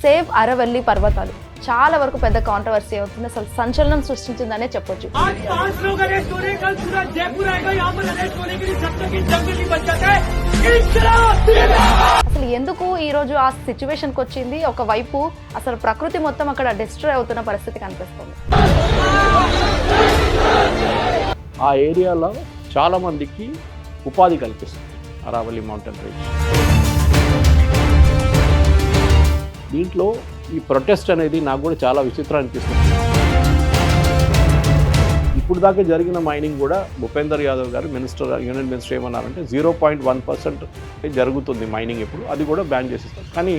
Save Aravalli పర్వతాలు చాలా వరకు పెద్ద కాంట్రవర్సీ అవుతుంది. అసలు సంచలనం సృష్టించిందనే చెప్పొచ్చు. అసలు ఎందుకు ఈ రోజు ఆ సిచ్యువేషన్ కి వచ్చింది? ఒకవైపు అసలు ప్రకృతి మొత్తం అక్కడ డిస్ట్రాయ్ అవుతున్న పరిస్థితి కనిపిస్తుంది. ఆ ఏరియాలో చాలా మందికి ఉపాధి కల్పిస్తుంది అరావళి మౌంటైన్ రేంజ్. దీంట్లో ఈ ప్రొటెస్ట్ అనేది నాకు కూడా చాలా విచిత్రం అనిపిస్తుంది. ఇప్పుడు దాకా జరిగిన మైనింగ్ కూడా భూపేందర్ యాదవ్ గారు యూనియన్ మినిస్టర్ ఏమన్నారంటే 0.1% జరుగుతుంది మైనింగ్ ఇప్పుడు, అది కూడా బ్యాన్ చేసేస్తారు. కానీ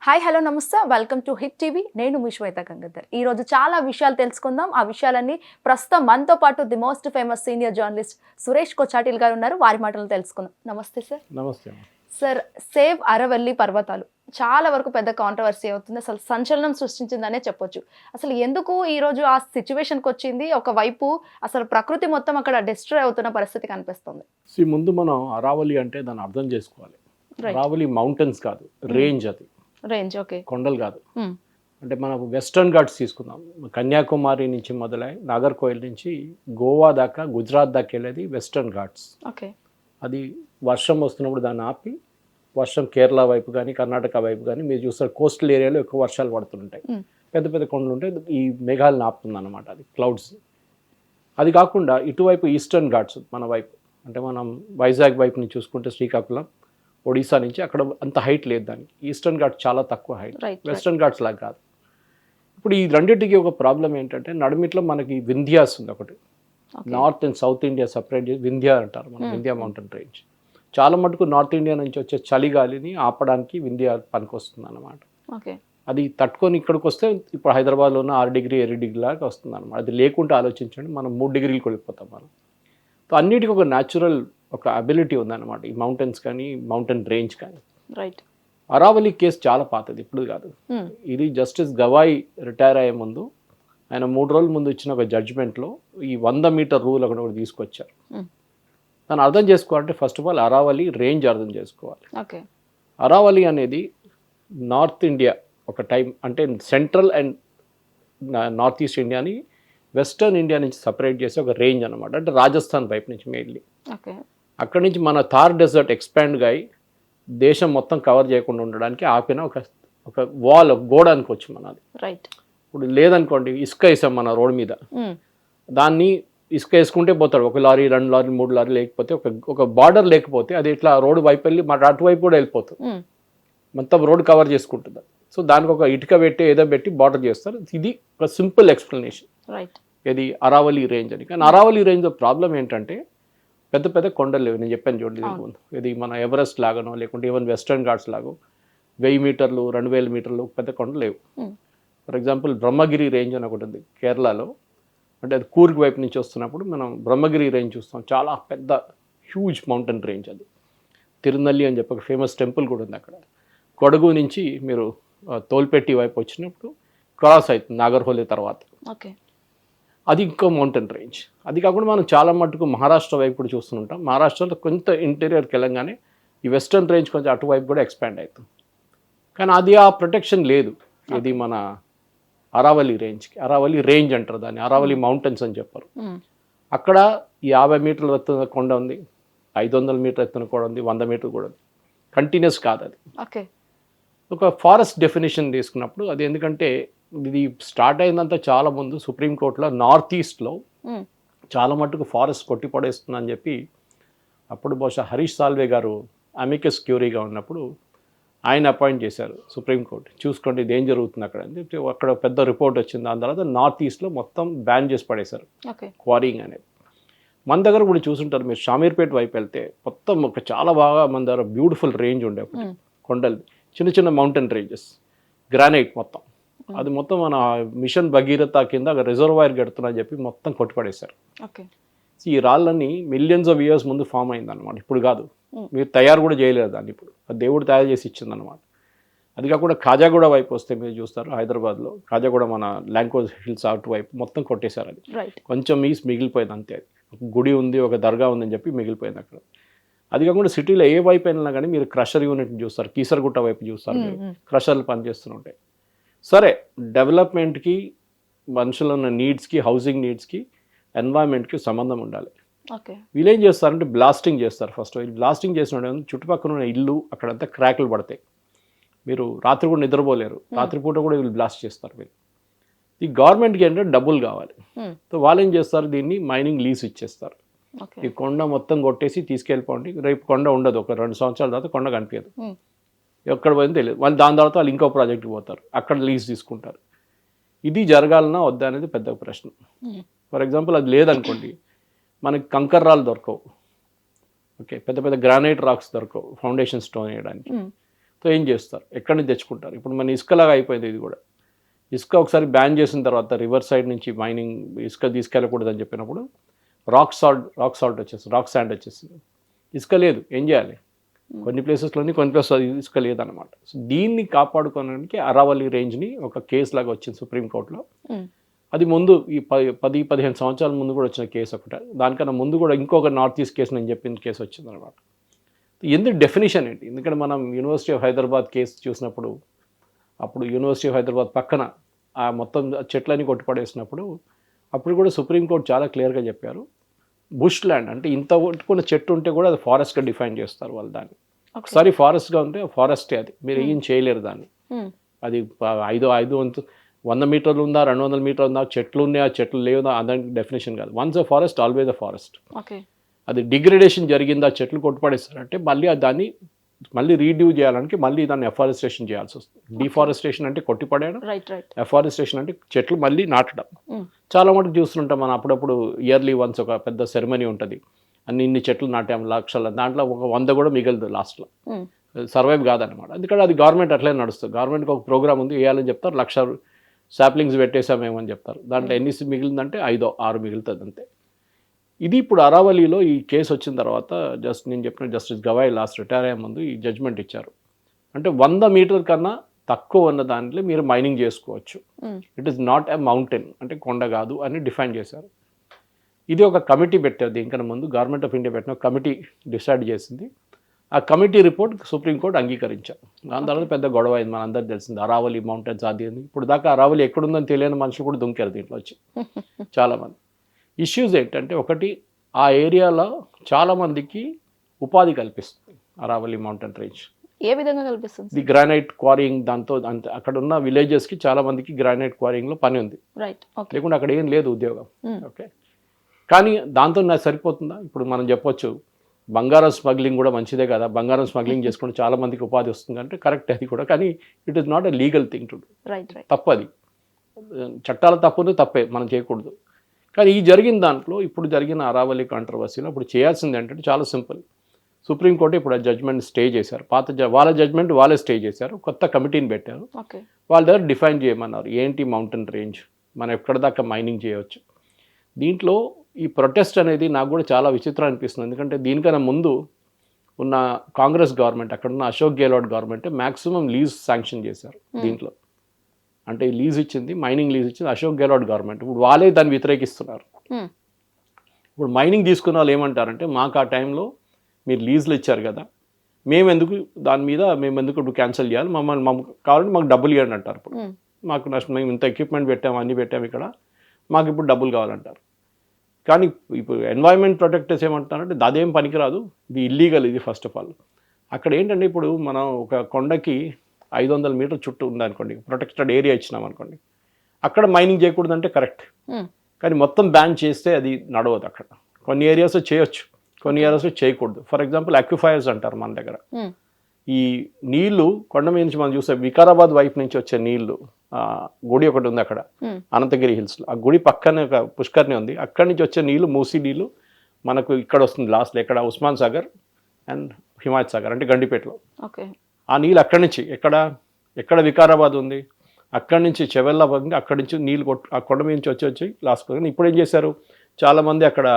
హాయ్ హలో నమస్తే, వెల్కమ్ టు హిట్ టీవీ. నేను మీ శ్వేత గంగాధర్. ఈ రోజు చాలా విషయాలు తెలుసుకుందాం. ఆ విషయాలన్నీ ప్రస్తుతం మనతో పాటు the most famous senior journalist Suresh Kochattil గారు ఉన్నారు. వారి మాటలు తెలుసుకుందాం. నమస్తే సార్. నమస్తే సార్, సేవ్ అరవల్లి పర్వతాలు చాలా వరకు పెద్ద కాంట్రవర్సీ అవుతుంది. అసలు సంచలనం సృష్టించిందనే చెప్పొచ్చు. అసలు ఎందుకు ఈ రోజు ఆ సిచ్యువేషన్కి వచ్చింది? ఒకవైపు అసలు ప్రకృతి మొత్తం అక్కడ డిస్ట్రాయ్ అవుతున్న పరిస్థితి కనిపిస్తుంది. ముందు మనం అరావళి అంటే దాన్ని అర్థం చేసుకోవాలి. అరావళి మౌంటైన్స్ కాదు, రేంజ్. అది రేంజ్, ఓకే, కొండలు కాదు. అంటే మనం వెస్టర్న్ ఘాట్స్ తీసుకుందాం. కన్యాకుమారి నుంచి మొదలై నాగర్కోయిల్ నుంచి గోవా దాకా, గుజరాత్ దాకా వెళ్ళేది వెస్టర్న్ ఘాట్స్. ఓకే, అది వర్షం వస్తున్నప్పుడు దాన్ని ఆపి, వర్షం కేరళ వైపు కానీ కర్ణాటక వైపు కానీ మీరు చూస్తారు కోస్టల్ ఏరియాలో ఎక్కువ వర్షాలు పడుతుంటాయి. పెద్ద పెద్ద కొండలు ఉంటాయి, ఈ మేఘాలను ఆపుతుంది అన్నమాట, అది క్లౌడ్స్. అది కాకుండా ఇటువైపు ఈస్టర్న్ ఘాట్స్ మన వైపు, అంటే మనం వైజాగ్ వైపు నుంచి చూసుకుంటే శ్రీకాకుళం, ఒడిశా నుంచి అక్కడ అంత హైట్ లేదు దానికి. ఈస్టర్న్ ఘాట్స్ చాలా తక్కువ హైట్, వెస్టర్న్ ఘాట్స్ లాగా కాదు. ఇప్పుడు ఈ రెండింటికి ఒక ప్రాబ్లం ఏంటంటే నడుమిట్లో మనకి వింధ్యాస్ ఉంది ఒకటి. North and south India separate చేసి వింధ్యా అంటారు మనం, వింధ్యా మౌంటైన్ రేంజ్. చాలా మటుకు నార్త్ ఇండియా నుంచి వచ్చే చలిగాలిని ఆపడానికి వింధ్యా పనికొస్తుంది అన్నమాట. అది తట్టుకొని ఇక్కడికి వస్తే ఇప్పుడు హైదరాబాద్లో ఉన్న 6 డిగ్రీ 7 డిగ్రీ లాగా వస్తుంది అనమాట. అది లేకుండా ఆలోచించండి, మనం 3 డిగ్రీలకు వెళ్ళిపోతాం మనం. సో అన్నిటికీ ఒక న్యాచురల్ ఒక అబిలిటీ ఉందన్నమాట ఈ మౌంటైన్స్ కానీ మౌంటైన్ రేంజ్ కానీ. రైట్. అరావళి కేసు చాలా పాతది, ఇప్పుడు కాదు. ఇది జస్టిస్ గవాయి రిటైర్ అయ్యే ముందు ఆయన 3 రోజుల ముందు ఇచ్చిన ఒక జడ్జిమెంట్లో ఈ 100 మీటర్ రూల్ ఒకటి తీసుకొచ్చారు. దాన్ని అర్థం చేసుకోవాలంటే first of all Aravalli range అర్థం చేసుకోవాలి. అరావళి అనేది నార్త్ ఇండియా ఒక టైం, అంటే సెంట్రల్ అండ్ నార్త్ ఈస్ట్ ఇండియాని వెస్టర్న్ ఇండియా నుంచి సపరేట్ చేసే ఒక రేంజ్ అనమాట. అంటే రాజస్థాన్ వైపు నుంచి మెయిన్లీ. అక్కడి నుంచి మన థార్ డెజర్ట్ ఎక్స్పాండ్గా అయి దేశం మొత్తం కవర్ చేయకుండా ఉండడానికి ఆపిన ఒక వాల్, ఒక గోడ అనుకోవచ్చు మనది. రైట్. ఇప్పుడు లేదనుకోండి, ఇసుక వేసాం మన రోడ్ మీద, దాన్ని ఇసుక వేసుకుంటే పోతాడు 1 లారీ 2 లారీ 3 లారీ, లేకపోతే ఒక బార్డర్ లేకపోతే అది ఇట్లా రోడ్డు వైపు వెళ్ళి మన అటువైపు కూడా వెళ్ళిపోతుంది, మొత్తం రోడ్ కవర్ చేసుకుంటుంది. సో దానికి ఒక ఇటుక పెట్టి ఏదో పెట్టి బార్డర్ చేస్తారు. ఇది ఒక సింపుల్ ఎక్స్ప్లెనేషన్ ఇది అరావళి రేంజ్ అని. కానీ అరావళి రేంజ్లో ప్రాబ్లం ఏంటంటే పెద్ద పెద్ద కొండలు లేవు. నేను చెప్పాను చూడండి, ఇది మన ఎవరెస్ట్ లాగానో లేకుంటే ఈవెన్ వెస్టర్న్ ఘాట్స్ లాగో 1000 మీటర్లు 2000 మీటర్లు పెద్ద కొండలు లేవు. ఫర్ ఎగ్జాంపుల్ బ్రహ్మగిరి రేంజ్ అని ఒకటి ఉంది కేరళలో, అంటే అది కూర్గ్ వైపు నుంచి వస్తున్నప్పుడు మనం బ్రహ్మగిరి రేంజ్ చూస్తాం. చాలా పెద్ద హ్యూజ్ మౌంటైన్ రేంజ్ అది. తిరునల్లి అని చెప్పి ఒక ఫేమస్ టెంపుల్ కూడా ఉంది అక్కడ. కొడగు నుంచి మీరు తోల్పెట్టి వైపు వచ్చినప్పుడు క్రాస్ అవుతుంది నాగర్హోలే తర్వాత. అది ఇంకో మౌంటైన్ రేంజ్. అది కాకుండా మనం చాలా మటుకు మహారాష్ట్ర వైపు కూడా చూస్తుంటాం. మహారాష్ట్రలో కొంత ఇంటీరియర్కి వెళ్ళంగానే ఈ వెస్టర్న్ రేంజ్ కొంచెం అటువైపు కూడా ఎక్స్పాండ్ అవుతుంది. కానీ అది ఆ ప్రొటెక్షన్ లేదు. ఇది మన అరావళి రేంజ్కి. అరావళి రేంజ్ అంటారు దాన్ని, అరావళి మౌంటైన్స్ అని చెప్పారు. అక్కడ 50 మీటర్ల ఎత్తున కొండ ఉంది, 500 మీటర్ ఎత్తున కూడా ఉంది, 100 మీటర్ కూడా ఉంది. కంటిన్యూస్ కాదు అది. ఒక ఫారెస్ట్ డెఫినేషన్ తీసుకున్నప్పుడు అది, ఎందుకంటే ఇది స్టార్ట్ అయిందంతా చాలా ముందు సుప్రీంకోర్టులో నార్త్ ఈస్ట్లో చాలా మటుకు ఫారెస్ట్ కొట్టి పడేస్తుందని చెప్పి అప్పుడు బహుశా హరీష్ సాల్వే గారు అమికస్ క్యూరీగా ఉన్నప్పుడు ఆయన అపాయింట్ చేశారు సుప్రీంకోర్టు. చూసుకోండి ఇది ఏం జరుగుతుంది అక్కడ అని చెప్పి అక్కడ పెద్ద రిపోర్ట్ వచ్చింది. దాని తర్వాత నార్త్ ఈస్ట్లో మొత్తం బ్యాన్ చేసి పడేశారు క్వారీయింగ్ అనేది. మన దగ్గర కూడా చూసుంటారు మీరు, షామీర్పేట వైపు వెళ్తే మొత్తం ఒక చాలా బాగా మన దగ్గర బ్యూటిఫుల్ రేంజ్ ఉండే కొండలు, చిన్న చిన్న మౌంటైన్ రేంజెస్, గ్రానైట్ మొత్తం. అది మొత్తం మన మిషన్ భగీరథ కింద రిజర్వాయర్ కడుతున్నా చెప్పి మొత్తం కొట్టిపడేశారు. ఈ రాళ్ళని మిలియన్స్ ఆఫ్ ఇయర్స్ ముందు ఫామ్ అయింది అనమాట, ఇప్పుడు కాదు. మీరు తయారు కూడా చేయలేదు దాన్ని, ఇప్పుడు దేవుడు తయారు చేసి ఇచ్చింది అనమాట. అది కాకుండా ఖాజాగూడ వైపు వస్తే మీరు చూస్తారు, హైదరాబాద్లో ఖాజాగూడ మన ల్యాంకోజ్ హిల్స్ అటు వైపు మొత్తం కొట్టేశారు. అది కొంచెం మిగిలిపోయింది అంతే. అది ఒక గుడి ఉంది, ఒక దర్గా ఉందని చెప్పి మిగిలిపోయింది అక్కడ. అది కాకుండా సిటీలో ఏ వైపు అయినా కానీ మీరు క్రషర్ యూనిట్ చూస్తారు, కీసరగుట్ట వైపు చూస్తారు, మీరు క్రషర్లు పనిచేస్తుంటాయి. సరే, డెవలప్మెంట్కి మనుషులు ఉన్న నీడ్స్కి, హౌసింగ్ నీడ్స్కి, ఎన్వైరన్మెంట్కి సంబంధం ఉండాలి. వీళ్ళు ఏం చేస్తారంటే బ్లాస్టింగ్ చేస్తారు. ఫస్ట్ బ్లాస్టింగ్ చేసిన చుట్టుపక్కల ఉన్న ఇల్లు అక్కడంతా క్రాక్లు పడతాయి, మీరు రాత్రి కూడా నిద్రపోలేరు, రాత్రిపూట కూడా వీళ్ళు బ్లాస్ట్ చేస్తారు. వీళ్ళు ఈ గవర్నమెంట్కి ఏంటంటే డబ్బులు కావాలి, సో వాళ్ళు ఏం చేస్తారు, దీన్ని మైనింగ్ లీజ్ ఇచ్చేస్తారు. ఈ కొండ మొత్తం కొట్టేసి తీసుకెళ్ళిపోండి, రేపు కొండ ఉండదు, ఒక 2 సంవత్సరాల తర్వాత కొండ కనిపించదు, ఎక్కడ పోయిందో తెలియదు. వాళ్ళు దాని తర్వాత వాళ్ళు ఇంకో ప్రాజెక్ట్కి పోతారు, అక్కడ లీజ్ తీసుకుంటారు. ఇది జరగాలన్నా వద్దా అనేది పెద్ద ప్రశ్న. ఫర్ ఎగ్జాంపుల్ అది లేదనుకోండి, మనకి కంకర్ రాళ్ళు దొరకవు, ఓకే, పెద్ద పెద్ద గ్రానైట్ రాక్స్ దొరకవు ఫౌండేషన్ స్టోన్ వేయడానికి. సో ఏం చేస్తారు, ఎక్కడి నుంచి తెచ్చుకుంటారు. ఇప్పుడు మన ఇసుకలాగా అయిపోయింది ఇది కూడా. ఇసుక ఒకసారి బ్యాన్ చేసిన తర్వాత రివర్ సైడ్ నుంచి మైనింగ్ ఇసుక తీసుకెళ్ళకూడదు అని చెప్పినప్పుడు రాక్ సాల్ట్ వచ్చేస్తుంది, రాక్ శాండ్ వచ్చేస్తుంది. ఇసుక లేదు, ఏం చేయాలి, కొన్ని ప్లేసెస్లోని, కొన్ని ప్లేసెస్ ఇసుక లేదన్నమాట. సో దీన్ని కాపాడుకోవడానికి అరావళి రేంజ్ని ఒక కేసు లాగా వచ్చింది సుప్రీంకోర్టులో. అది ముందు ఈ 10-15 సంవత్సరాల ముందు కూడా వచ్చిన కేసు ఒకటే, దానికన్నా ముందు కూడా ఇంకొక నార్త్ ఈస్ట్ కేసు నేను చెప్పిన కేసు వచ్చింది అనమాట. ఎందుకు డెఫినేషన్ ఏంటి, ఎందుకంటే మనం యూనివర్సిటీ ఆఫ్ హైదరాబాద్ కేసు చూసినప్పుడు, అప్పుడు యూనివర్సిటీ ఆఫ్ హైదరాబాద్ పక్కన ఆ మొత్తం చెట్లని కొట్టుపడేసినప్పుడు అప్పుడు కూడా సుప్రీంకోర్టు చాలా క్లియర్గా చెప్పారు, బుష్ ల్యాండ్ అంటే ఇంత కొట్టుకున్న చెట్టు ఉంటే కూడా అది ఫారెస్ట్గా డిఫైన్ చేస్తారు వాళ్ళు దాన్ని. ఒకసారి ఫారెస్ట్గా ఉంటే ఫారెస్టే, అది మీరు ఏం చేయలేరు దాన్ని. అది 100 మీటర్లు ఉందా, 200 మీటర్లు ఉందా, చెట్లు ఉన్నాయా, చెట్లు లేవుదా, అదానికి డెఫినేషన్ కాదు. Once a forest always a forest. అది డిగ్రేడేషన్ జరిగిందా, చెట్లు కొట్టుపడేస్తారంటే మళ్ళీ దాన్ని మళ్ళీ రీడ్యూ చేయాలంటే మళ్ళీ దాన్ని ఎఫారెస్టేషన్ చేయాల్సి వస్తుంది. డిఫారెస్టేషన్ అంటే కొట్టిపడేయడం, ఎఫారెస్టేషన్ అంటే చెట్లు మళ్ళీ నాటడం. చాలా మటుకు చూస్తుంటాం మనం, అప్పుడప్పుడు ఇయర్లీ వన్స్ ఒక పెద్ద సెరమనీ ఉంటుంది, ఇన్ని చెట్లు నాటాం లక్షల, దాంట్లో ఒక 100 కూడా మిగలదు లాస్ట్లో, సర్వైవ్ కాదనమాట. ఎందుకంటే అది గవర్నమెంట్ అట్లే నడుస్తుంది. గవర్నమెంట్కి ఒక ప్రోగ్రామ్ ఉంది, వేయాలని చెప్తారు, 1,00,000 సాప్లింగ్స్ పెట్టేసామేమని చెప్తారు, దాంట్లో ఎన్ని మిగిలిందంటే 5-6 మిగులుతుంది అంతే. ఇది ఇప్పుడు అరావళిలో ఈ కేసు వచ్చిన తర్వాత నేను చెప్పిన జస్టిస్ గవాయ్ లాస్ట్ రిటైర్ అయ్యే ముందు ఈ జడ్జ్మెంట్ ఇచ్చారు. అంటే 100 మీటర్ కన్నా తక్కువ ఉన్న దాంట్లో మీరు మైనింగ్ చేసుకోవచ్చు, it is not a mountain, అంటే కొండ కాదు అని డిఫైన్ చేశారు. ఇది ఒక కమిటీ పెట్టారు, దీనికన్నా ముందు గవర్నమెంట్ ఆఫ్ ఇండియా పెట్టిన కమిటీ డిసైడ్ చేసింది. ఆ కమిటీ రిపోర్ట్ సుప్రీంకోర్టు అంగీకరించారు. దాని తర్వాత పెద్ద గొడవ అయింది, మనందరికీ తెలిసింది, అరావళి మౌంటైన్స్ అది అని. ఇప్పుడు దాకా అరావళి ఎక్కడుందని తెలియని మనుషులు కూడా దుంకారు దీంట్లో వచ్చి చాలామంది. ఇష్యూస్ ఏంటంటే, ఒకటి, ఆ ఏరియాలో చాలామందికి ఉపాధి కల్పిస్తుంది అరావళి మౌంటైన్ రేంజ్. ఏ విధంగా కల్పిస్తుంది? ది గ్రానైట్ క్వారింగ్, దాంతో అక్కడ ఉన్న విలేజెస్కి చాలా మందికి గ్రానైట్ క్వారింగ్లో పని ఉంది, లేకుంటే అక్కడ ఏం లేదు ఉద్యోగం. ఓకే, కానీ దాంతో నాకు సరిపోతుందా? ఇప్పుడు మనం చెప్పొచ్చు బంగారం స్మగ్లింగ్ కూడా మంచిదే కదా, బంగారం స్మగ్లింగ్ చేసుకుంటే చాలా మందికి ఉపాధి వస్తుంది అంటే కరెక్ట్, అది కూడా. కానీ it is not a legal thing to do. తప్పది, చట్టాల తప్పునే తప్పే, మనం చేయకూడదు. కానీ ఈ జరిగిన దాంట్లో, ఇప్పుడు జరిగిన అరావళి కాంట్రవర్సీలో ఇప్పుడు చేయాల్సింది ఏంటంటే చాలా సింపుల్. సుప్రీంకోర్టు ఇప్పుడు ఆ జడ్జ్మెంట్ స్టే చేశారు, వాళ్ళ జడ్జ్మెంట్ వాళ్ళే స్టే చేశారు, కొత్త కమిటీని పెట్టారు. వాళ్ళ దగ్గర డిఫైన్ చేయమన్నారు ఏంటి మౌంటైన్ రేంజ్, మనం ఎక్కడ దాకా మైనింగ్ చేయవచ్చు. దీంట్లో ఈ ప్రొటెస్ట్ అనేది నాకు కూడా చాలా విచిత్రం అనిపిస్తుంది, ఎందుకంటే దీనికన్నా ముందు ఉన్న కాంగ్రెస్ గవర్నమెంట్, అక్కడ ఉన్న Ashok Gehlot government maximum lease sanction చేశారు దీంట్లో. అంటే ఈ లీజ్ ఇచ్చింది, మైనింగ్ లీజ్ ఇచ్చింది అశోక్ గెహ్లోట్ గవర్నమెంట్. ఇప్పుడు వాళ్ళే దాన్ని వ్యతిరేకిస్తున్నారు. ఇప్పుడు మైనింగ్ తీసుకున్న వాళ్ళు ఏమంటారంటే, మాకు ఆ టైంలో మీరు లీజులు ఇచ్చారు కదా, దాని మీద మేము ఎందుకు క్యాన్సిల్ చేయాలి, మమ్మల్ని కావాలంటే మాకు డబ్బులు ఇవ్వండి అంటారు. ఇప్పుడు మాకు నష్టం, మేము ఇంత ఎక్విప్మెంట్ పెట్టాము, అన్నీ పెట్టాము ఇక్కడ, మాకు ఇప్పుడు డబ్బులు కావాలంటారు. కానీ ఇప్పుడు ఎన్వైరన్మెంట్ ప్రొటెక్టర్స్ ఏమంటారంటే అదేం పనికిరాదు, ఇది ఇల్లీగల్, ఇది ఫస్ట్ ఆఫ్ ఆల్. అక్కడ ఏంటంటే, ఇప్పుడు మనం ఒక కొండకి 500 మీటర్ చుట్టూ ఉందనుకోండి, ప్రొటెక్టెడ్ ఏరియా ఇచ్చినాం అనుకోండి, అక్కడ మైనింగ్ చేయకూడదంటే కరెక్ట్. కానీ మొత్తం బ్యాన్ చేస్తే అది నడవదు. అక్కడ కొన్ని ఏరియాస్లో చేయొచ్చు, కొన్ని ఏరియాస్లో చేయకూడదు. ఫర్ ఎగ్జాంపుల్ అక్విఫైర్స్ అంటారు మన దగ్గర. ఈ నీళ్లు కొండ మీద నుంచి మనం చూస్తే, వికారాబాద్ వైపు నుంచి వచ్చే నీళ్లు, గుడి ఒకటి ఉంది అక్కడ అనంతగిరి హిల్స్లో, ఆ గుడి పక్కనే ఒక పుష్కర్ని ఉంది, అక్కడి నుంచి వచ్చే నీళ్లు, మూసీ నీళ్లు మనకు ఇక్కడ వస్తుంది లాస్ట్లో, ఇక్కడ ఉస్మాన్ సాగర్ అండ్ హిమాయత్ సాగర్ అంటే గండిపేటలో. ఆ నీళ్ళు అక్కడి నుంచి ఎక్కడ వికారాబాద్ ఉంది, అక్కడి నుంచి చెవెల్లాబాద్, అక్కడి నుంచి నీళ్ళు ఆ కొండ మీద నుంచి వచ్చి లాస్ట్. ఇప్పుడు ఏం చేశారు, చాలామంది అక్కడ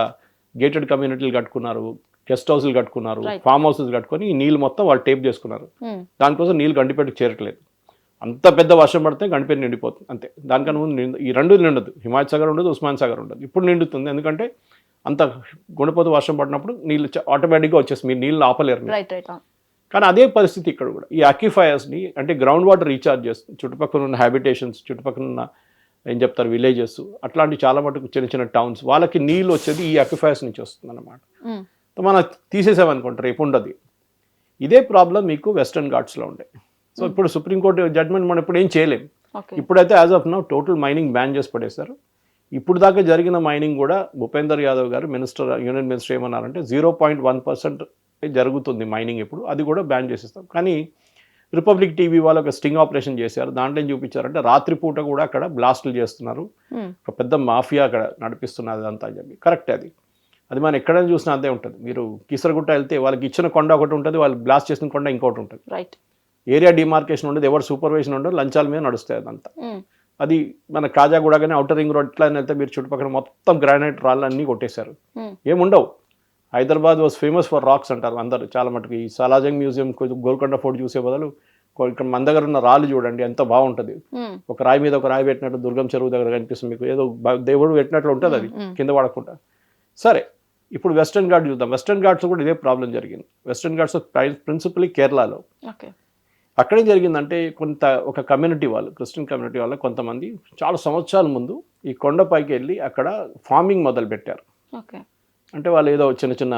గేటెడ్ కమ్యూనిటీలు కట్టుకున్నారు, గెస్ట్ హౌస్లు కట్టుకున్నారు, ఫామ్ హౌసెస్ కట్టుకొని ఈ నీళ్ళు మొత్తం వాళ్ళు టేప్ చేసుకున్నారు. దానికోసం నీళ్ళు గండిపేటకు చేరట్లేదు. అంత పెద్ద వర్షం పడితే గండిపేట నిండిపోతుంది అంతే. దానికన్నా ముందు ఈ రెండు నిండదు, హిమాయత్ సాగర్ ఉండదు, ఉస్మాన్ సాగర్ ఉండదు. ఇప్పుడు నిండుతుంది, ఎందుకంటే అంత గుణపతి వర్షం పడినప్పుడు నీళ్ళు ఆటోమేటిక్గా వచ్చేసి మీరు నీళ్ళు ఆపలేరు మీరు. రైట్ రైట్ కానీ అదే పరిస్థితి ఇక్కడ కూడా ఈ అక్విఫైయర్స్ని అంటే గ్రౌండ్ వాటర్ రీఛార్జ్ చేస్తుంది చుట్టుపక్కల ఉన్న హ్యాబిటేషన్స్ చుట్టుపక్కల ఉన్న ఏం చెప్తారు విలేజెస్ అట్లాంటి చాలా మటుకు చిన్న చిన్న టౌన్స్ వాళ్ళకి నీళ్ళు వచ్చేది ఈ అక్విఫైర్స్ నుంచి వస్తుంది అన్నమాట. మనం తీసేసామనుకుంటారు రేపు ఉండదు. ఇదే ప్రాబ్లం మీకు వెస్టర్న్ ఘాట్స్లో ఉండే. సో ఇప్పుడు సుప్రీంకోర్టు జడ్జ్మెంట్ మనం ఇప్పుడు ఏం చేయలేము. ఇప్పుడైతే as of now total mining ban చేసి పడేశారు. ఇప్పుడు దాకా జరిగిన మైనింగ్ కూడా భూపేందర్ యాదవ్ గారు యూనియన్ మినిస్టర్ ఏమన్నారంటే 0.1% జరుగుతుంది మైనింగ్ ఇప్పుడు, అది కూడా బ్యాన్ చేసేస్తాం. కానీ రిపబ్లిక్ టీవీ వాళ్ళు ఒక స్టింగ్ ఆపరేషన్ చేశారు. దాంట్లో ఏం చూపించారంటే రాత్రిపూట కూడా అక్కడ బ్లాస్టులు చేస్తున్నారు, ఒక పెద్ద మాఫియా అక్కడ నడిపిస్తున్నది అదంతా అని చెప్పి. కరెక్ట్ అది మనం ఎక్కడైనా చూసినా అంతే ఉంటుంది. మీరు కీసరగుట్ట వెళ్తే వాళ్ళకి ఇచ్చిన కొండ ఒకటి ఉంటుంది, వాళ్ళు బ్లాస్ట్ చేసిన కొండ ఇంకోటి ఉంటుంది. రైట్ ఏరియా డిమార్కేషన్ ఉండదు, ఎవరు సూపర్వైజన్ ఉండదు, లంచాల మీద నడుస్తాయి అదంతా. అది మన కాజాగూడ కానీ అవుటర్ రింగ్ రోడ్ ఇట్లా వెళ్తే మీరు చుట్టుపక్కల మొత్తం గ్రానైట్ రాళ్ళన్నీ కొట్టేశారు, ఏముండవు. Hyderabad was famous for rocks అంటారు అందరు చాలా మటుకు. ఈ సాలార్జంగ్ మ్యూజియం గోల్కొండ ఫోర్ట్ చూసే బదులు ఇక్కడ మన దగ్గర ఉన్న రాళ్ళు చూడండి ఎంత బాగుంటుంది. ఒక రాయి మీద ఒక రాయి పెట్టినట్టు దుర్గం చెరువు దగ్గర కనిపిస్తుంది మీకు, ఏదో దేవుడు పెట్టినట్లు ఉంటుంది అది కింద పడకుండా. సరే ఇప్పుడు వెస్టర్న్ ఘాట్ చూద్దాం. వెస్టర్న్ ఘాట్స్ కూడా ఇదే ప్రాబ్లం జరిగింది. వెస్టర్న్ ఘాట్స్ ప్రిన్సిపలీ కేరళలో. అక్కడేం జరిగిందంటే ఒక కమ్యూనిటీ వాళ్ళు, క్రిస్టియన్ కమ్యూనిటీ వాళ్ళు కొంతమంది చాలా సంవత్సరాల ముందు ఈ కొండపైకి వెళ్ళి అక్కడ ఫార్మింగ్ మొదలు పెట్టారు. అంటే వాళ్ళు ఏదో చిన్న చిన్న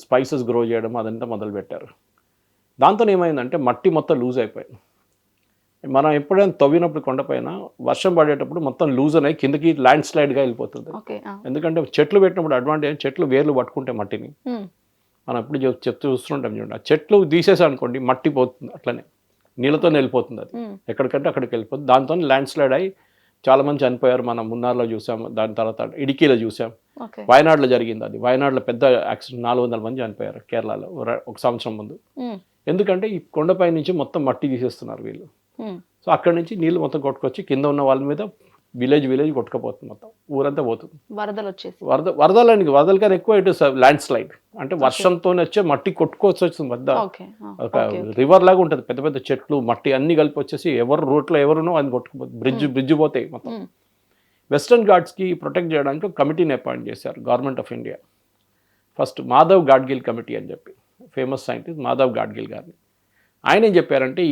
స్పైసెస్ గ్రో చేయడం అదంతా మొదలు పెట్టారు. దాంతో ఏమైందంటే మట్టి మొత్తం లూజ్ అయిపోయింది. మనం ఎప్పుడైనా తవ్వినప్పుడు కొండపైన వర్షం పడేటప్పుడు మొత్తం లూజ్ అయ్యి కిందకి ల్యాండ్ స్లైడ్గా వెళ్ళిపోతుంది. ఎందుకంటే చెట్లు పెట్టినప్పుడు అడ్వాంటేజ్ చెట్లు వేర్లు పట్టుకుంటే మట్టిని మనం ఎప్పుడు చెప్తూ చూస్తుంటాం చూడండి. ఆ చెట్లు తీసేసా అనుకోండి మట్టి పోతుంది, అట్లనే నీళ్ళతో వెళ్ళిపోతుంది, అది ఎక్కడికంటే అక్కడికి వెళ్ళిపోతుంది. దాంతో ల్యాండ్ స్లైడ్ అయ్యి చాలా మంది చనిపోయారు. మనం మున్నార్లో చూసాం, దాని తర్వాత ఇడికీలో చూసాం, వయనాడులో జరిగింది అది. వయనాడులో పెద్ద యాక్సిడెంట్, 400 మంది చనిపోయారు కేరళలో ఒక సంవత్సరం ముందు. ఎందుకంటే ఈ కొండపై నుంచి మొత్తం మట్టి తీసేస్తున్నారు వీళ్ళు. సో అక్కడి నుంచి నీళ్ళు మొత్తం కొట్టుకొచ్చి కింద ఉన్న వాళ్ళ మీద విలేజ్ కొట్టుకపోతుంది, మొత్తం ఊరంతా పోతుంది. వరదలు కానీ ఎక్కువ ఇటు ల్యాండ్ స్లైడ్ అంటే వర్షంతో వచ్చే మట్టి కొట్టుకోవచ్చు వస్తుంది. పెద్ద ఒక రివర్ లాగా ఉంటుంది, పెద్ద పెద్ద చెట్లు మట్టి అన్ని కలిపి వచ్చేసి ఎవరు రూట్లో ఎవరునో అది కొట్టుకుపోతుంది, బ్రిడ్జ్ పోతాయి మొత్తం. వెస్టర్న్ ఘాట్స్కి ప్రొటెక్ట్ చేయడానికి ఒక కమిటీని అపాయింట్ చేశారు government of India. First Madhav Gadgil committee అని చెప్పి, ఫేమస్ సైంటిస్ట్ మాధవ్ గాడ్గిల్ గారిని. ఆయన ఏం చెప్పారంటే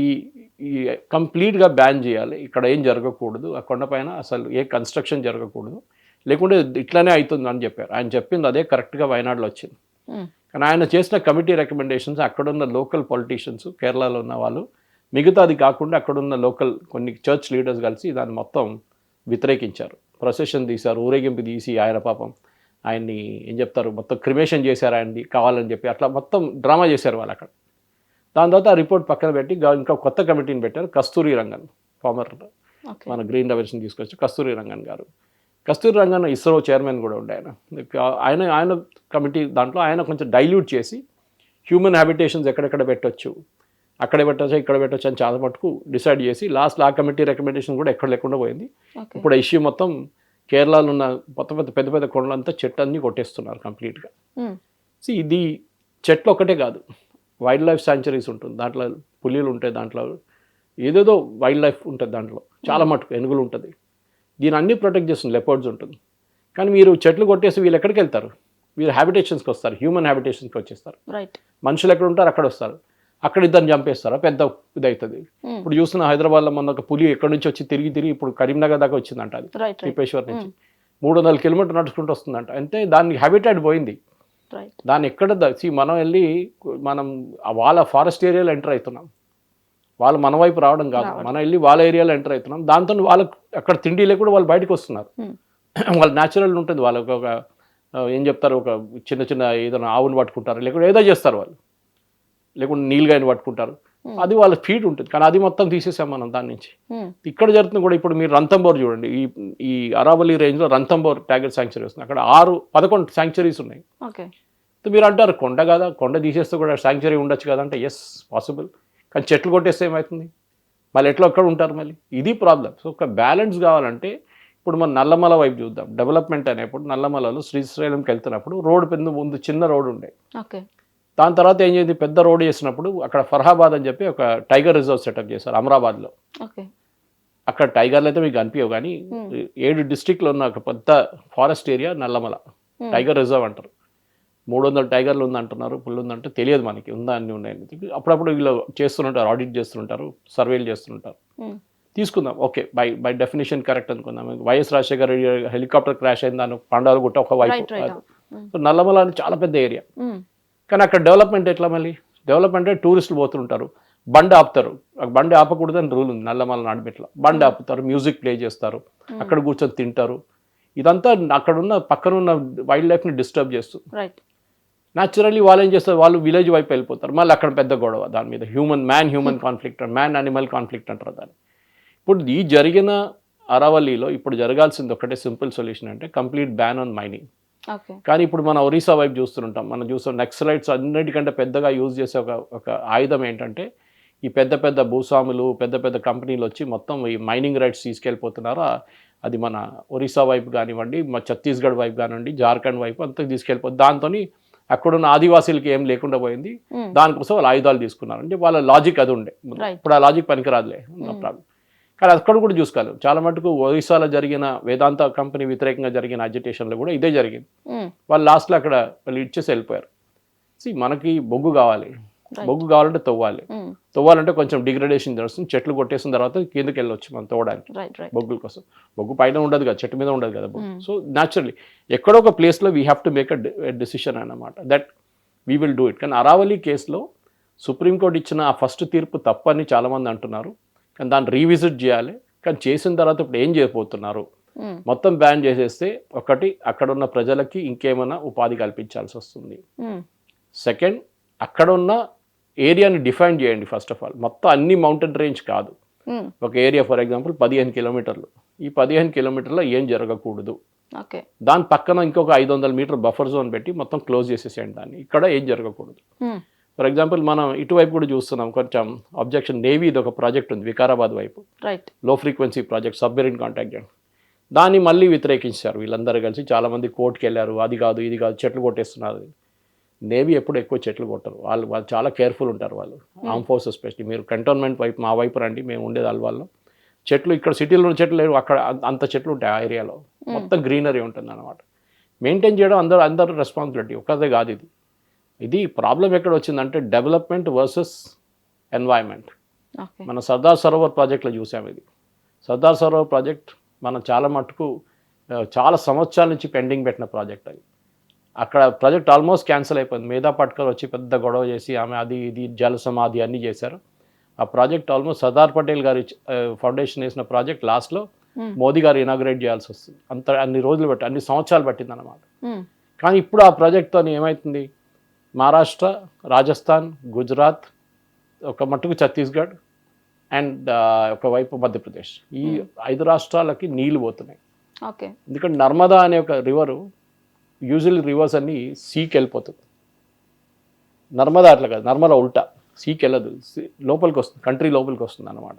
ఈ కంప్లీట్గా బ్యాన్ చేయాలి, ఇక్కడ ఏం జరగకూడదు, ఆ కొండపైన అసలు ఏ కన్స్ట్రక్షన్ జరగకూడదు, లేకుంటే ఇట్లానే అవుతుంది అని చెప్పారు. ఆయన చెప్పింది అదే కరెక్ట్గా వయనాడులో వచ్చింది. కానీ ఆయన చేసిన కమిటీ రికమెండేషన్స్ అక్కడున్న లోకల్ పొలిటీషియన్స్, కేరళలో ఉన్న వాళ్ళు, మిగతాది కాకుండా అక్కడున్న లోకల్ కొన్ని చర్చ్ లీడర్స్ కలిసి దాన్ని మొత్తం వ్యతిరేకించారు. ప్రొసెషన్ తీశారు, ఊరేగింపు తీసి ఆయన పాపం ఆయన్ని ఏం చెప్తారు మొత్తం క్రిమేషన్ చేశారు ఆయన్ని కావాలని చెప్పి, అట్లా మొత్తం డ్రామా చేశారు వాళ్ళు అక్కడ. దాని తర్వాత ఆ రిపోర్ట్ పక్కన పెట్టి ఇంకా కొత్త కమిటీని పెట్టారు, కస్తూరి రంగన్, ఫార్మర్ మన గ్రీన్ రెవల్యూషన్ తీసుకొచ్చి కస్తూరి రంగన్ గారు. కస్తూరి రంగన్ ఇస్రో చైర్మన్ కూడా ఉండే ఆయన కమిటీ. దాంట్లో ఆయన కొంచెం డైల్యూట్ చేసి హ్యూమన్ హ్యాబిటేషన్స్ ఎక్కడెక్కడ పెట్టొచ్చు, అక్కడే పెట్టచ్చు ఇక్కడ పెట్టచ్చు అని చాలా మటుకు డిసైడ్ చేసి లాస్ట్ ఆ కమిటీ రికమెండేషన్ కూడా ఎక్కడ లేకుండా పోయింది. ఇప్పుడు ఆ ఇష్యూ మొత్తం కేరళలో ఉన్న పెద్ద పెద్ద కొండలంతా చెట్టు అన్నీ కొట్టేస్తున్నారు కంప్లీట్గా. సో ఇది చెట్లు ఒకటే కాదు, వైల్డ్ లైఫ్ శాంచురీస్ ఉంటుంది, దాంట్లో పులిలు ఉంటాయి, దాంట్లో ఏదేదో వైల్డ్ లైఫ్ ఉంటుంది, దాంట్లో చాలా మటుకు ఏనుగులు ఉంటుంది. దీని అన్ని ప్రొటెక్ట్ చేస్తుంది, లెపర్డ్స్ ఉంటుంది. కానీ మీరు చెట్లు కొట్టేసి వీళ్ళు ఎక్కడికి వెళ్తారు, వీళ్ళు హ్యాబిటేషన్స్కి వస్తారు, హ్యూమన్ హ్యాబిటేషన్స్కి వచ్చేస్తారు. మనుషులు ఎక్కడ ఉంటారు అక్కడ వస్తారు, అక్కడ ఇద్దరిని చంపేస్తారా, పెద్ద ఇది అవుతుంది. ఇప్పుడు చూస్తున్న హైదరాబాద్లో మొన్న ఒక పులి ఎక్కడి నుంచి వచ్చి తిరిగి ఇప్పుడు కరీంనగర్ దాకా వచ్చిందంట, అది శ్రీపేశ్వర్ నుంచి 300 కిలోమీటర్లు నడుచుకుంటూ వస్తుందంట. అంటే దానికి హ్యాబిటాట్ పోయింది. దాన్ని ఎక్కడ మనం వెళ్ళి మనం వాళ్ళ ఫారెస్ట్ ఏరియాలో ఎంటర్ అవుతున్నాం, వాళ్ళు మన వైపు రావడం కాదు, మనం వెళ్ళి వాళ్ళ ఏరియాలో ఎంటర్ అవుతున్నాం. దాంతో వాళ్ళకి అక్కడ తిండి లేకుండా వాళ్ళు బయటకు వస్తున్నారు. వాళ్ళు న్యాచురల్ ఉంటుంది, వాళ్ళకి ఒక ఏం చెప్తారు, ఒక చిన్న చిన్న ఏదైనా ఆవును పట్టుకుంటారు, లేకుంటే ఏదో చేస్తారు వాళ్ళు, లేకుంటే నీళ్ళగాయని పట్టుకుంటారు, అది వాళ్ళ ఫీడ్ ఉంటుంది. కానీ అది మొత్తం తీసేసాం మనం దాని నుంచి. ఇక్కడ జరుగుతుంది కూడా. ఇప్పుడు మీరు రంతంబోర్ చూడండి, ఈ అరావలి రేంజ్లో రంతంబోర్ టైగర్ శాంక్చురీ వస్తుంది. అక్కడ 11 శాంక్చురీస్ ఉన్నాయి. మీరు అంటారు కొండ కదా, కొండ తీసేస్తే కూడా శాంక్చురీ ఉండొచ్చు కదా అంటే ఎస్ పాసిబుల్. కానీ చెట్లు కొట్టేస్తే ఏమవుతుంది, మళ్ళీ ఎట్లా ఎక్కడ ఉంటారు మళ్ళీ, ఇది ప్రాబ్లం. సో ఒక బ్యాలెన్స్ కావాలంటే ఇప్పుడు మనం నల్లమల వైపు చూద్దాం. డెవలప్మెంట్ అనేప్పుడు నల్లమలలో శ్రీశైలంకి వెళ్తున్నప్పుడు రోడ్డు ముందు చిన్న రోడ్డు ఉండే, దాని తర్వాత ఏం చేసింది, పెద్ద రోడ్ చేసినప్పుడు అక్కడ ఫర్హాబాద్ అని చెప్పి ఒక టైగర్ రిజర్వ్ సెటప్ చేశారు అమరాబాద్లో. అక్కడ టైగర్లు అయితే మీకు కనిపించవు, కానీ 7 డిస్ట్రిక్ట్లో ఉన్న ఒక పెద్ద forest area Nallamala. Tiger reserve అంటారు. 300 టైగర్లు ఉందంటున్నారు, పుల్లు ఉందంటే తెలియదు మనకి, ఉందా అన్ని ఉన్నాయని. అప్పుడప్పుడు వీళ్ళు చేస్తుంటారు, ఆడిట్ చేస్తుంటారు, సర్వేలు చేస్తుంటారు. తీసుకుందాం, ఓకే, బై డెఫినేషన్ కరెక్ట్ అనుకుందాం. వైఎస్ రాజశేఖర్ హెలికాప్టర్ క్రాష్ అయింది, దాని పండాలు గుట్ట ఒక వైపు. సో నల్లమల అని చాలా పెద్ద ఏరియా, కానీ అక్కడ డెవలప్మెంట్ ఎట్లా? మళ్ళీ డెవలప్మెంట్ అంటే టూరిస్టులు పోతుంటారు, బండి ఆపుతారు. బండి ఆపకూడదు అని రూల్ ఉంది నల్లమల నాడిబెట్లో. బండి ఆపుతారు, మ్యూజిక్ ప్లే చేస్తారు, అక్కడ కూర్చొని తింటారు. ఇదంతా అక్కడున్న పక్కనున్న వైల్డ్ లైఫ్ని డిస్టర్బ్ చేస్తుంది. న్యాచురల్లీ వాళ్ళు ఏం చేస్తారు, వాళ్ళు విలేజ్ వైపు వెళ్ళిపోతారు. మళ్ళీ అక్కడ పెద్ద గొడవ దాని మీద, human conflict, man animal conflict అంటారు దాన్ని. ఇప్పుడు ఈ జరిగిన అరవల్లిలో ఇప్పుడు జరగాల్సింది ఒకటే సింపుల్ సొల్యూషన్, అంటే కంప్లీట్ బ్యాన్ ఆన్ మైనింగ్. కానీ ఇప్పుడు మన ఒరిస్సా వైపు చూస్తుంటాం, మనం చూస్తాం నక్సలైట్స్ అన్నిటికంటే పెద్దగా యూజ్ చేసే ఒక ఆయుధం ఏంటంటే ఈ పెద్ద పెద్ద భూస్వాములు, పెద్ద పెద్ద కంపెనీలు వచ్చి మొత్తం ఈ మైనింగ్ రైట్స్ తీసుకెళ్ళిపోతున్నారో అది మన ఒరిస్సా వైపు కానివ్వండి, మా ఛత్తీస్గఢ్ వైపు కానివ్వండి, జార్ఖండ్ వైపు అంతా తీసుకెళ్ళిపోతుంది. దాంతో అక్కడున్న ఆదివాసీలకి ఏం లేకుండా పోయింది. దానికోసం వాళ్ళు ఆయుధాలు తీసుకున్నారు. అంటే వాళ్ళ లాజిక్ అది ఉండే. ఇప్పుడు ఆ లాజిక్ పనికిరాదులే, నో ప్రాబ్లం. కానీ అక్కడ కూడా చూసుకోవాలి, చాలా మటుకు ఒరిస్సాలో జరిగిన వేదాంత కంపెనీ వ్యతిరేకంగా జరిగిన అజిటేషన్లో కూడా ఇదే జరిగింది. వాళ్ళు లాస్ట్లో అక్కడ వాళ్ళు ఇచ్చేసి వెళ్ళిపోయారు. మనకి బొగ్గు కావాలి, బొగ్గు కావాలంటే తవ్వాలంటే కొంచెం డిగ్రేడేషన్ జరుగుతుంది. చెట్లు కొట్టేసిన తర్వాత కిందకి వెళ్ళొచ్చు మనం తవ్వడానికి బొగ్గుల కోసం. బొగ్గు పైన ఉండదు కదా, చెట్టు మీద ఉండదు కదా బొగ్గు. సో న్యాచురల్లీ ఎక్కడో ఒక ప్లేస్లో we have to make a decision అన్నమాట, that we will do it. కానీ అరావళి కేసులో సుప్రీంకోర్టు ఇచ్చిన ఆ ఫస్ట్ తీర్పు తప్పని చాలామంది అంటున్నారు. కానీ దాన్ని రీవిజిట్ చేయాలి. కానీ చేసిన తర్వాత ఇప్పుడు ఏం చేయబోతున్నారు? మొత్తం బ్యాన్ చేసేస్తే ఒకటి, అక్కడ ఉన్న ప్రజలకి ఇంకేమైనా ఉపాధి కల్పించాల్సి వస్తుంది. సెకండ్, అక్కడ ఉన్న ఏరియాని డిఫైన్ చేయండి. ఫస్ట్ ఆఫ్ ఆల్ మొత్తం అన్ని మౌంటైన్ రేంజ్ కాదు, ఒక ఏరియా ఫర్ ఎగ్జాంపుల్ 15 కిలోమీటర్లు. ఈ 15 కిలోమీటర్లో ఏం జరగకూడదు. దాని పక్కన ఇంకొక 500 మీటర్ బఫర్ జోన్ పెట్టి మొత్తం క్లోజ్ చేసేసేయండి దాన్ని. ఇక్కడ ఏం జరగకూడదు. ఫర్ ఎగ్జాంపుల్ మనం ఇటువైపు కూడా చూస్తున్నాం కొంచెం అబ్జెక్షన్. నేవీది ఒక ప్రాజెక్ట్ ఉంది వికారాబాద్ వైపు, లో frequency project, submarine contact zone. దాన్ని మళ్ళీ వ్యతిరేకించారు వీళ్ళందరూ కలిసి. చాలామంది కోర్టుకి వెళ్ళారు, అది కాదు ఇది కాదు, చెట్లు కొట్టేస్తున్నారు. నేవీ ఎప్పుడు ఎక్కువ చెట్లు కొట్టరు, వాళ్ళు చాలా కేర్ఫుల్ ఉంటారు. వాళ్ళు ఆర్మ్ ఫోర్సెస్ స్పెషల్లీ. మీరు కంటోన్మెంట్ వైపు మా వైపు రండి, మేము ఉండేది అల్వాల్లో. చెట్లు ఇక్కడ సిటీలో ఉన్న చెట్లు లేవు, అక్కడ అంత చెట్లు ఉంటాయి. ఆ ఏరియాలో మొత్తం గ్రీనరీ ఉంటుంది అన్నమాట. మెయింటైన్ చేయడం అందరూ రెస్పాన్సిబిలిటీ, ఒక్కదే కాదు ఇది. ఇది ప్రాబ్లం ఎక్కడ వచ్చిందంటే డెవలప్మెంట్ వర్సెస్ ఎన్వైరన్మెంట్. మన సర్దార్ సరోవర్ ప్రాజెక్ట్లో చూసాం ఇది. సర్దార్ సరోవర్ ప్రాజెక్ట్ మనం చాలా మటుకు చాలా సంవత్సరాల నుంచి పెండింగ్ పెట్టిన ప్రాజెక్ట్ అది. అక్కడ ప్రాజెక్ట్ ఆల్మోస్ట్ క్యాన్సిల్ అయిపోయింది. మేధా పట్కర్ వచ్చి పెద్ద గొడవ చేసి ఆమె అది ఇది జల సమాధి అన్నీ చేశారు. ఆ ప్రాజెక్ట్ ఆల్మోస్ట్ సర్దార్ పటేల్ గారి ఫౌండేషన్ వేసిన ప్రాజెక్ట్ లాస్ట్లో మోదీ గారు ఇనాగ్రేట్ చేయాల్సి వస్తుంది. అన్ని రోజులు బట్టి, అన్ని సంవత్సరాలు పట్టింది అన్నమాట. కానీ ఇప్పుడు ఆ ప్రాజెక్ట్తో ఏమవుతుంది, మహారాష్ట్ర, రాజస్థాన్, గుజరాత్, ఒక మట్టుకు ఛత్తీస్గఢ్ అండ్ ఒకవైపు మధ్యప్రదేశ్, ఈ 5 రాష్ట్రాలకి నీళ్లు పోతున్నాయి. ఎందుకంటే నర్మదా అనే ఒక రివరు, యూజువల్లీ రివర్స్ అన్ని సీకి వెళ్ళిపోతుంది. నర్మదా అట్లా కాదు, నర్మదా ఉల్టా సీకి వెళ్ళదు, లోపలికి వస్తుంది, కంట్రీ లోపలికి వస్తుంది అనమాట.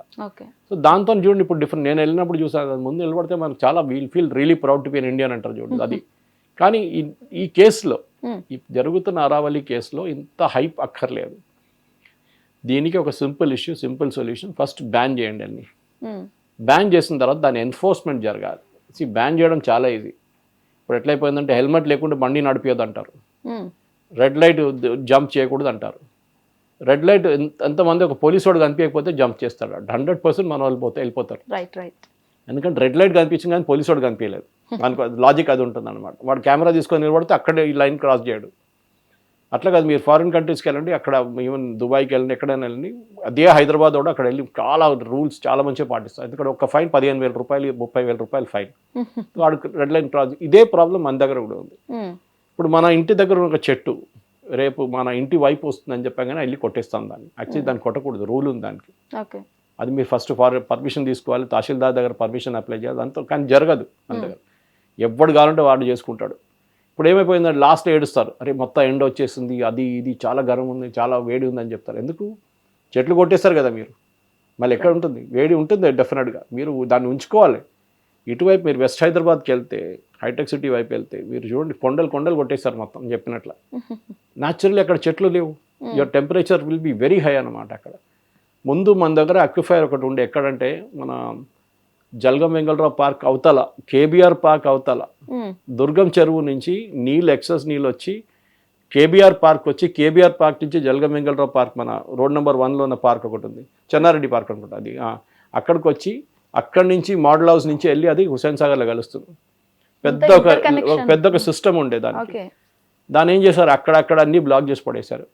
సో దాంతో చూడండి ఇప్పుడు డిఫరెంట్. నేను వెళ్ళినప్పుడు చూసాను, ముందు నిలబడితే మనకు చాలా feel really proud to be an Indian అంటారు చూడండి అది. కానీ ఈ కేసులో, ఈ జరుగుతున్న అరావళి కేసులో ఇంత హైప్ అక్కర్లేదు. దీనికి ఒక simple issue, simple solution. First ban చేయండి అన్ని. బ్యాన్ చేసిన తర్వాత దాని ఎన్ఫోర్స్మెంట్ జరగాలి. బ్యాన్ చేయడం చాలా ఈజీ. ఇప్పుడు ఎట్లయిపోయిందంటే హెల్మెట్ లేకుండా బండి నడిపేయద్దు అంటారు, రెడ్ లైట్ జంప్ చేయకూడదు అంటారు. రెడ్ లైట్ ఎంతమంది ఒక పోలీసు వాడు కనిపించకపోతే జంప్ చేస్తాడు, 100% మన వాళ్ళు వెళ్ళిపోతారు. ఎందుకంటే రెడ్ లైట్ కనిపించింది కానీ పోలీసు వాడు కనిపించలేదు. మనకు లాజిక్ అది ఉంటుంది అనమాట. వాడు కెమెరా తీసుకొని నిలబడితే అక్కడే ఈ లైన్ క్రాస్ చేయడు. అట్లా కాదు, మీరు ఫారిన్ కంట్రీస్కి వెళ్ళండి, అక్కడ ఈవెన్ దుబాయ్కి వెళ్ళండి, ఎక్కడైనా వెళ్ళండి, అదే హైదరాబాద్ కూడా అక్కడ వెళ్ళి చాలా రూల్స్ చాలా మంచిగా పాటిస్తారు. ఎందుకంటే ఒక ఫైన్ 15,000 రూపాయలు, 30,000 రూపాయలు ఫైన్. వాడు రెడ్ లైన్ క్రాస్. ఇదే ప్రాబ్లం మన దగ్గర కూడా ఉంది. ఇప్పుడు మన ఇంటి దగ్గర ఉన్న ఒక చెట్టు రేపు మన ఇంటి వైపు వస్తుందని చెప్పగానే వెళ్ళి కొట్టేస్తాం దాన్ని. యాక్చువల్లీ దాన్ని కొట్టకూడదు, రూల్ ఉంది దానికి. అది మీరు ఫస్ట్ పర్మిషన్ తీసుకోవాలి, తహసీల్దార్ దగ్గర పర్మిషన్ అప్లై చేయాలి, అంతా. కానీ జరగదు మన దగ్గర. ఎవడు కావాలంటే వాడు చేసుకుంటాడు. ఇప్పుడు ఏమైపోయిందంటే లాస్ట్లో ఏడుస్తారు, అరే మొత్తం ఎండ వచ్చేసింది, అది ఇది చాలా గరం ఉంది, చాలా వేడి ఉందని చెప్తారు. ఎందుకు? చెట్లు కొట్టేస్తారు కదా మీరు. మళ్ళీ ఎక్కడ ఉంటుంది? వేడి ఉంటుంది డెఫినెట్గా. మీరు దాన్ని ఉంచుకోవాలి. ఇటువైపు మీరు వెస్ట్ హైదరాబాద్కి వెళ్తే, హైటెక్ సిటీ వైపు వెళ్తే మీరు చూడండి, కొండలు కొట్టేస్తారు మొత్తం చెప్పినట్ల. న్యాచురల్లీ అక్కడ చెట్లు లేవు. Your temperature will be very high అన్నమాట. అక్కడ ముందు మన దగ్గర అక్విఫైర్ ఒకటి ఉండే, ఎక్కడంటే మన జలగం వెంగళరావు పార్క్ అవతల, కేబీఆర్ పార్క్ అవతల, దుర్గం చెరువు నుంచి ఎక్సెస్ నీళ్ళు వచ్చి కేబీఆర్ పార్క్ వచ్చి, కేబీఆర్ పార్క్ నుంచి జలగం వెంగళరావు పార్క్, మన రోడ్ నెంబర్ 1లో ఉన్న పార్క్ ఒకటి ఉంది, చెన్నారెడ్డి పార్క్ అనుకుంటా అది, అక్కడికి వచ్చి అక్కడి నుంచి మోడల్ హౌస్ నుంచి వెళ్ళి అది హుస్సేన్ సాగర్లో కలుస్తుంది. పెద్ద ఒక సిస్టమ్ ఉండే దానికి. దాన్ని ఏం చేశారు, అక్కడక్కడ అన్ని బ్లాక్ చేసి పడేశారు.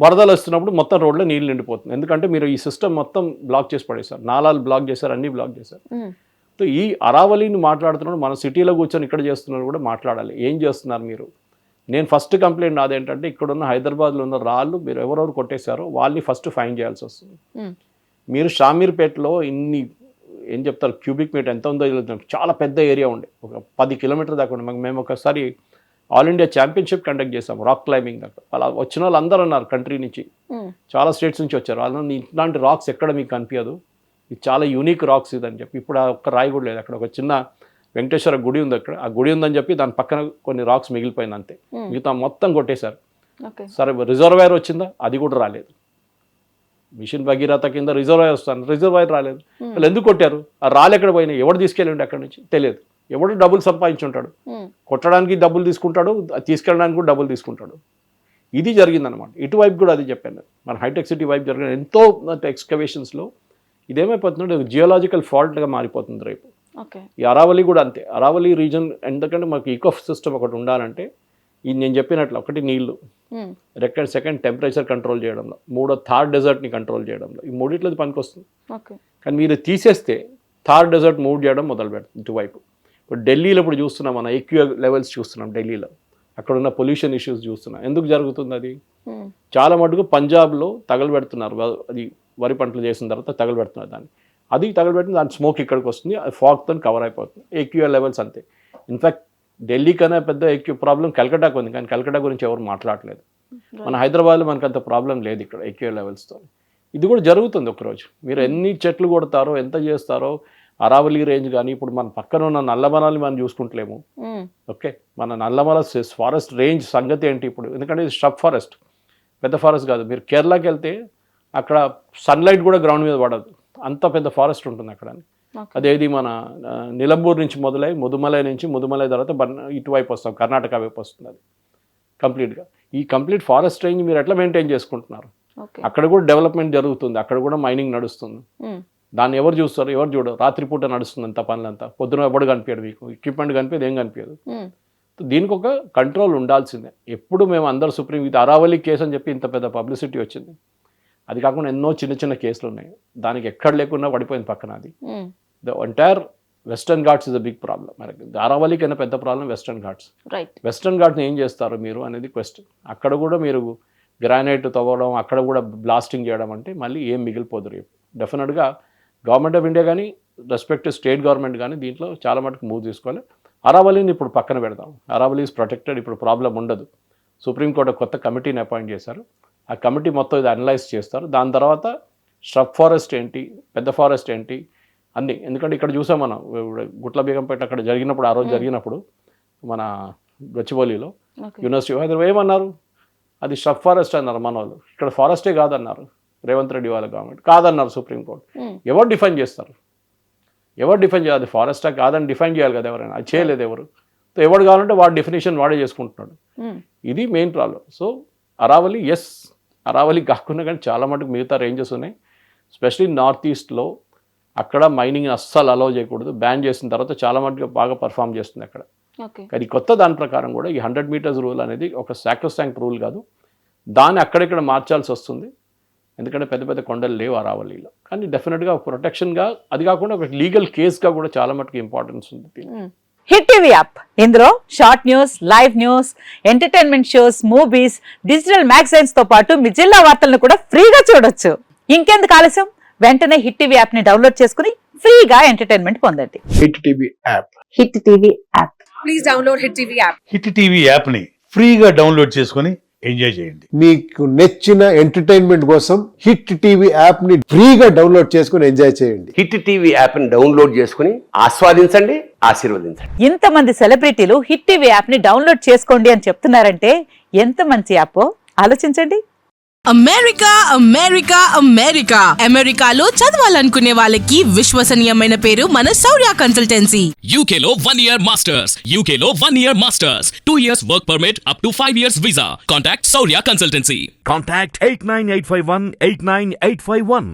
వరదలు వస్తున్నప్పుడు మొత్తం రోడ్లో నీళ్ళు నిండిపోతుంది. ఎందుకంటే మీరు ఈ సిస్టమ్ మొత్తం బ్లాక్ చేసి పడేశారు, నాలాలు బ్లాక్ చేశారు, అన్ని బ్లాక్ చేశారు. సో ఈ అరావళిని మాట్లాడుతున్నప్పుడు మన సిటీలో కూర్చొని ఇక్కడ చేస్తున్నారు కూడా మాట్లాడాలి. ఏం చేస్తున్నారు మీరు? నేను ఫస్ట్ కంప్లైంట్ నాదేంటంటే, ఇక్కడున్న హైదరాబాద్లో ఉన్న రాళ్ళు మీరు ఎవరెవరు కొట్టేశారో వాళ్ళని ఫస్ట్ ఫైన్ చేయాల్సి వస్తుంది. మీరు షామీర్పేటలో ఇన్ని ఏం చెప్తారు క్యూబిక్ మీటర్ ఎంత ఉందో చాలా పెద్ద ఏరియా ఉండే, ఒక 10 కిలోమీటర్ దాకా ఉండే. మేము ఒకసారి ఆల్ ఇండియా ఛాంపియన్షిప్ కండక్ట్ చేసాం రాక్ క్లైంబింగ్ దాకా. అలా వచ్చిన వాళ్ళు అందరూ అన్నారు, కంట్రీ నుంచి చాలా స్టేట్స్ నుంచి వచ్చారు. వాళ్ళని ఇట్లాంటి రాక్స్ ఎక్కడ మీకు కనిపించదు, ఇది చాలా యూనిక్ రాక్స్ ఇదని చెప్పి. ఇప్పుడు ఒక్క రాయి కూడా లేదు అక్కడ. ఒక చిన్న వెంకటేశ్వర గుడి ఉంది అక్కడ, ఆ గుడి ఉందని చెప్పి దాని పక్కన కొన్ని రాక్స్ మిగిలిపోయింది అంతే. మిగతా మొత్తం కొట్టేశారు. సరే రిజర్వాయర్ వచ్చిందా, అది కూడా రాలేదు. మిషన్ భగీరథ కింద రిజర్వాయర్ వస్తాను, రిజర్వాయర్ రాలేదు. వాళ్ళు ఎందుకు కొట్టారు? ఆ రాళ్ళు ఎక్కడ పోయినాయి, ఎవడు తీసుకెళ్ళండి అక్కడి నుంచి తెలియదు. ఎవడు డబ్బులు సంపాదించుంటాడు, కొట్టడానికి డబ్బులు తీసుకుంటాడు, తీసుకెళ్ళడానికి కూడా డబ్బులు తీసుకుంటాడు. ఇది జరిగిందనమాట. ఇటువైపు కూడా అది చెప్పాను, మన హైటెక్ సిటీ వైపు జరిగిన ఎంతో ఎక్స్కవేషన్స్లో ఇదేమైపోతుందంటే జియోలాజికల్ ఫాల్ట్గా మారిపోతుంది రేపు. ఈ అరావళి కూడా అంతే. అరావళి రీజన్ ఎందుకంటే మనకి ఈకో సిస్టమ్ ఒకటి ఉండాలంటే, ఇది నేను చెప్పినట్లు ఒకటి నీళ్లు, సెకండ్ టెంపరేచర్ కంట్రోల్ చేయడంలో, థార్ డెజర్ట్ని కంట్రోల్ చేయడంలో, ఈ మూడిట్లది పనికి వస్తుంది. కానీ మీరు తీసేస్తే థార్ డెజర్ట్ మూవ్ చేయడం మొదలు పెడుతుంది ఇటువైపు. ఇప్పుడు ఢిల్లీలో ఇప్పుడు చూస్తున్నాం, మన EQ లెవెల్స్ చూస్తున్నాం ఢిల్లీలో, అక్కడ ఉన్న పొల్యూషన్ ఇష్యూస్ చూస్తున్నాం. ఎందుకు జరుగుతుంది అది? చాలా మటుకు పంజాబ్లో తగలబెడుతున్నారు, అది వరి పంటలు చేసిన తర్వాత తగలబెడుతున్నారు దాన్ని. అది తగలబెట్టిన దాని స్మోక్ ఇక్కడికి వస్తుంది, అది ఫాగ్తో కవర్ అయిపోతుంది. EQ లెవెల్స్ అంతే. ఇన్ఫ్యాక్ట్ ఢిల్లీ కన్నా పెద్ద EQ ప్రాబ్లం కలకట్టాకు ఉంది, కానీ కలకట్టా గురించి ఎవరు మాట్లాడలేదు. మన హైదరాబాద్లో మనకు అంత ప్రాబ్లం లేదు ఇక్కడ EQ లెవెల్స్తో. ఇది కూడా జరుగుతుంది ఒకరోజు. మీరు ఎన్ని చెట్లు కొడతారో, ఎంత చేస్తారో, అరావళి రేంజ్ కానీ, ఇప్పుడు మన పక్కన ఉన్న నల్లమలాని మనం చూసుకుంటలేము. ఓకే, మన నల్లమల ఫారెస్ట్ రేంజ్ సంగతి ఏంటి ఇప్పుడు? ఎందుకంటే ఇది స్ట్రబ్ ఫారెస్ట్, పెద్ద ఫారెస్ట్ కాదు. మీరు కేరళకి వెళ్తే అక్కడ సన్లైట్ కూడా గ్రౌండ్ మీద పడదు, అంత పెద్ద ఫారెస్ట్ ఉంటుంది అక్కడ. అదేది మన నిలంబూర్ నుంచి మొదలై ముదుమలై నుంచి, ముదుమలై తర్వాత ఇటువైపు వస్తాం, కర్ణాటక వైపు వస్తుంది అది కంప్లీట్గా. ఈ కంప్లీట్ ఫారెస్ట్ రేంజ్ మీరు ఎట్లా మెయింటైన్ చేసుకుంటున్నారు? అక్కడ కూడా డెవలప్మెంట్ జరుగుతుంది, అక్కడ కూడా మైనింగ్ నడుస్తుంది. దాన్ని ఎవరు చూస్తారు? ఎవరు చూడరు. రాత్రిపూట నడుస్తుంది అంత పనులంతా, పొద్దున ఎప్పుడు కనిపించదు, మీకు ఎక్విప్మెంట్ కనిపించదు, ఏం కనిపించదు. దీనికి ఒక కంట్రోల్ ఉండాల్సిందే. ఎప్పుడు మేము అందరు సుప్రీం ఇది అరావళి కేసు అని చెప్పి ఇంత పెద్ద పబ్లిసిటీ వచ్చింది. అది కాకుండా ఎన్నో చిన్న చిన్న కేసులు ఉన్నాయి, దానికి ఎక్కడ లేకుండా పడిపోయింది పక్కన. అది the entire Western Ghats is a big problem. మనకి అరావళి కన్నా పెద్ద ప్రాబ్లం వెస్టర్న్ ఘాట్స్. వెస్టర్న్ ఘాట్స్ని ఏం చేస్తారు మీరు అనేది క్వశ్చన్. అక్కడ కూడా మీరు గ్రానైట్ తవ్వడం, అక్కడ కూడా బ్లాస్టింగ్ చేయడం అంటే మళ్ళీ ఏం మిగిలిపోదు రేపు. డెఫినెట్గా గవర్నమెంట్ ఆఫ్ ఇండియా కానీ, రెస్పెక్టివ్ స్టేట్ గవర్నమెంట్ కానీ దీంట్లో చాలా మటుకు మూవ్ తీసుకోవాలి. అరావళిని ఇప్పుడు పక్కన పెడదాం, అరావళి ఈజ్ ప్రొటెక్టెడ్, ఇప్పుడు ప్రాబ్లం ఉండదు. సుప్రీంకోర్టు కొత్త కమిటీని అపాయింట్ చేశారు, ఆ కమిటీ మొత్తం ఇది అనలైజ్ చేస్తారు. దాని తర్వాత స్ట్రబ్ ఫారెస్ట్ ఏంటి, పెద్ద ఫారెస్ట్ ఏంటి అన్నీ. ఎందుకంటే ఇక్కడ చూసాం మనం గుట్ల బేగంపేట అక్కడ జరిగినప్పుడు, ఆ రోజు జరిగినప్పుడు మన గచ్చిబౌలిలో యూనివర్సిటీ హైదరాబాద్ ఏమన్నారు, అది స్ట్రబ్ ఫారెస్ట్ అన్నారు మన వాళ్ళు. ఇక్కడ ఫారెస్టే కాదన్నారు రేవంత్ రెడ్డి వాళ్ళ గవర్నమెంట్, కాదన్నారు సుప్రీంకోర్టు. ఎవరు డిఫైన్ చేస్తారు? ఎవరు డిఫైన్ చేయాలి? అది ఫారెస్టా కాదని డిఫైన్ చేయాలి కదా ఎవరైనా, అది చేయలేదు ఎవరు. సో ఎవరు కావాలంటే వాడి డెఫినేషన్ వాడే చేసుకుంటున్నాడు. ఇది main problem. So Aravalli yes, Aravalli కాకుండా కానీ చాలా మటుకు మిగతా రేంజెస్ ఉన్నాయి. ఎస్పెషలీ నార్త్ ఈస్ట్లో అక్కడ మైనింగ్ అస్సలు అలౌ చేయకూడదు, బ్యాన్ చేసిన తర్వాత చాలా మటుకు బాగా పర్ఫామ్ చేస్తుంది అక్కడ. కానీ కొత్త దాని ప్రకారం కూడా ఈ 100 మీటర్స్ రూల్ అనేది ఒక సాక్రోసాంక్ట్ రూల్ కాదు, దాన్ని అక్కడిక్కడ మార్చాల్సి వస్తుంది. ఎందుకంటే పెద్ద పెద్ద కొండలు లేవు అరావళిలో. కానీ డెఫినెట్గా ప్రొటెక్షన్గా, అది కాకుండా ఒక లీగల్ కేస్గా కూడా చాలా మటుకు ఇంపార్టెన్స్ ఉంది. హిట్ టీవీ యాప్, ఇందులో short news, live news, entertainment shows, movies, digital magazines తో పాటు మీ జిల్లా వార్తలను కూడా ఫ్రీగా చూడొచ్చు. ఇంకెందుకు ఆలస్యం, వెంటనే హిట్ టీవీ యాప్ ని డౌన్లోడ్ చేసుకుని ఫ్రీగా ఎంటర్టైన్మెంట్ పొందండి. Hit TV app, hit TV app, please download hit TV app. Hit TV app ని ఫ్రీగా డౌన్లోడ్ చేసుకుని ఎంజాయ్ చేయండి. మీకు నచ్చిన ఎంటర్టైన్మెంట్ కోసం హిట్ టీవీ యాప్ ని ఫ్రీగా డౌన్లోడ్ చేసుకుని ఎంజాయ్ చేయండి. హిట్ టీవీ యాప్ ని డౌన్లోడ్ చేసుకుని ఆస్వాదించండి, ఆశీర్వదించండి. ఇంతమంది సెలబ్రిటీలు హిట్ టీవీ యాప్ ని డౌన్లోడ్ చేసుకోండి అని చెప్తున్నారంటే ఎంత మంచి యాప్ ఆలోచించండి. అమెరికా అమెరికా అమెరికా అమెరికాలో చదవాలనుకునే వాళ్ళకి విశ్వసనీయమైన పేరు మన శౌర్య కన్సల్టెన్సీ. UK లో 1 year masters. UK లో 1 year masters. 2 years work permit up to 5 years visa. Contact Saurya Consultancy. Contact 89851 89851.